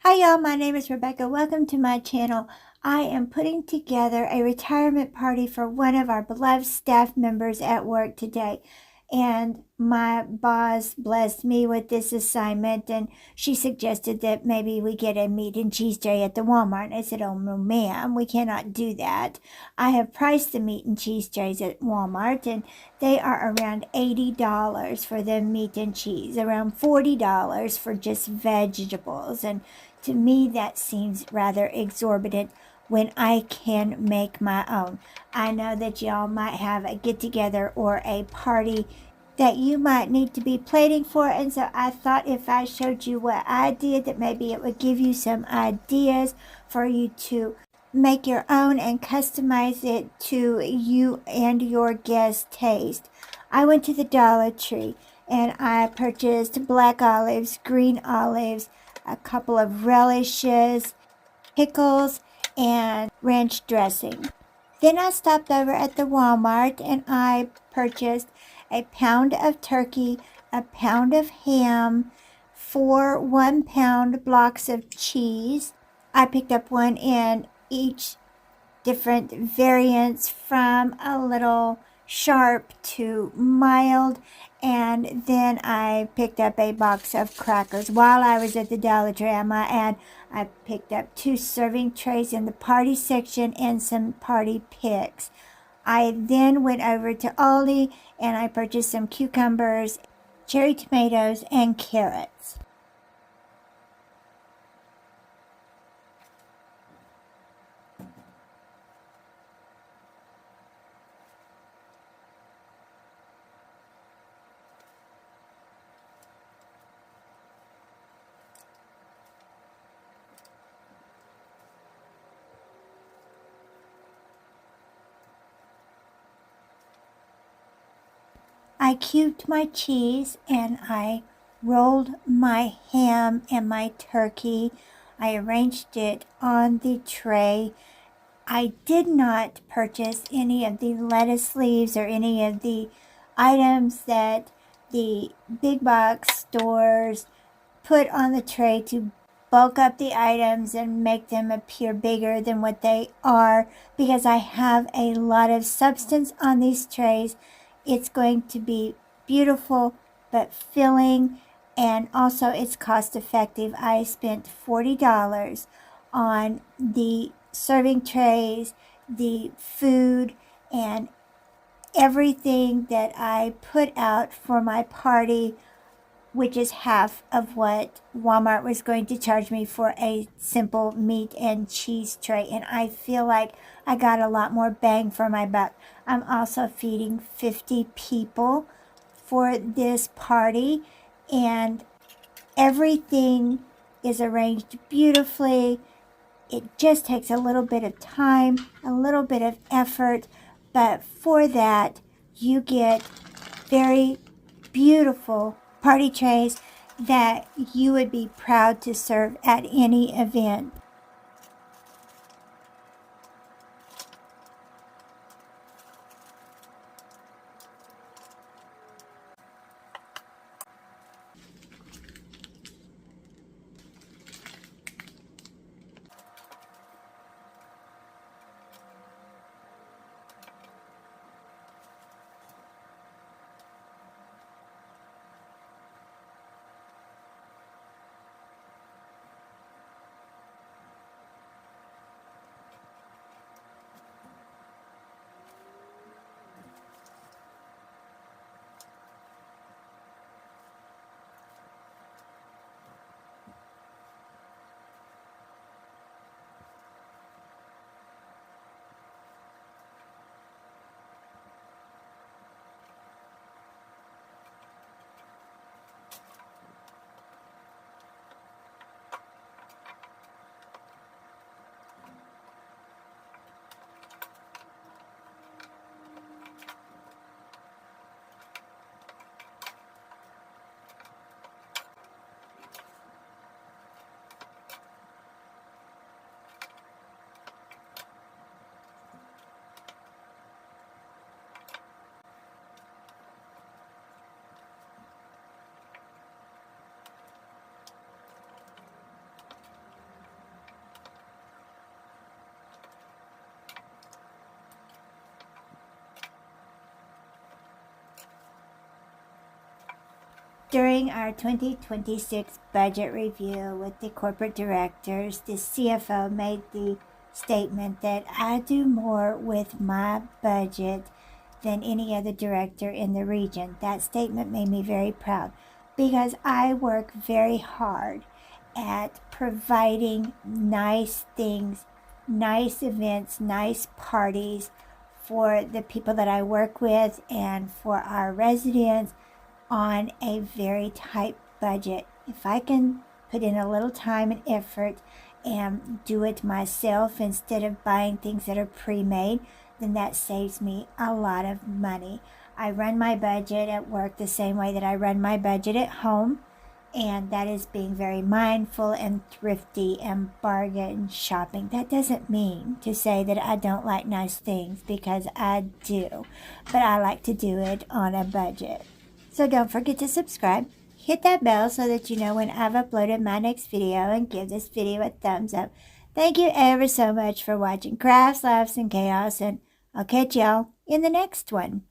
Hi y'all, my name is Rebecca. Welcome to my channel. I am putting together a retirement party for one of our beloved staff members at work today. And my boss blessed me with this assignment, and she suggested that maybe we get a meat and cheese tray at the Walmart. And I said, oh no ma'am, we cannot do that. I have priced the meat and cheese trays at Walmart, and they are around $80 for the meat and cheese, around $40 for just vegetables. And to me, that seems rather exorbitant when I can make my own. I know that y'all might have a get-together or a party that you might need to be plating for, and so I thought if I showed you what I did, that maybe it would give you some ideas for you to make your own and customize it to you and your guest taste. I went to the Dollar Tree and I purchased black olives, green olives, a couple of relishes, pickles, and ranch dressing. Then I stopped over at the Walmart and I purchased a pound of turkey, a pound of ham, 4 1-pound blocks of cheese. I picked up one in each different variants from a little sharp to mild, and then I picked up a box of crackers. While I was at the Dollar Tree, I might add, I picked up 2 serving trays in the party section and some party picks. I then went over to Aldi and I purchased some cucumbers, cherry tomatoes, and carrots. I cubed my cheese and I rolled my ham and my turkey. I arranged it on the tray. I did not purchase any of the lettuce leaves or any of the items that the big box stores put on the tray to bulk up the items and make them appear bigger than what they are, because I have a lot of substance on these trays. It's going to be beautiful but filling, and also it's cost effective. I spent $40 on the serving trays, the food, and everything that I put out for my party, which is half of what Walmart was going to charge me for a simple meat and cheese tray. And I feel like I got a lot more bang for my buck. I'm also feeding 50 people for this party, and everything is arranged beautifully. It just takes a little bit of time, a little bit of effort, but for that, you get very beautiful party trays that you would be proud to serve at any event. During our 2026 budget review with the corporate directors, the CFO made the statement that I do more with my budget than any other director in the region. That statement made me very proud because I work very hard at providing nice things, nice events, nice parties for the people that I work with and for our residents on a very tight budget. If I can put in a little time and effort and do it myself instead of buying things that are pre-made, then that saves me a lot of money. I run my budget at work the same way that I run my budget at home, and that is being very mindful and thrifty and bargain shopping. That doesn't mean to say that I don't like nice things, because I do, but I like to do it on a budget. So don't forget to subscribe, hit that bell so that you know when I've uploaded my next video, and give this video a thumbs up. Thank you ever so much for watching Crafts, Laughs, and Chaos, and I'll catch y'all in the next one.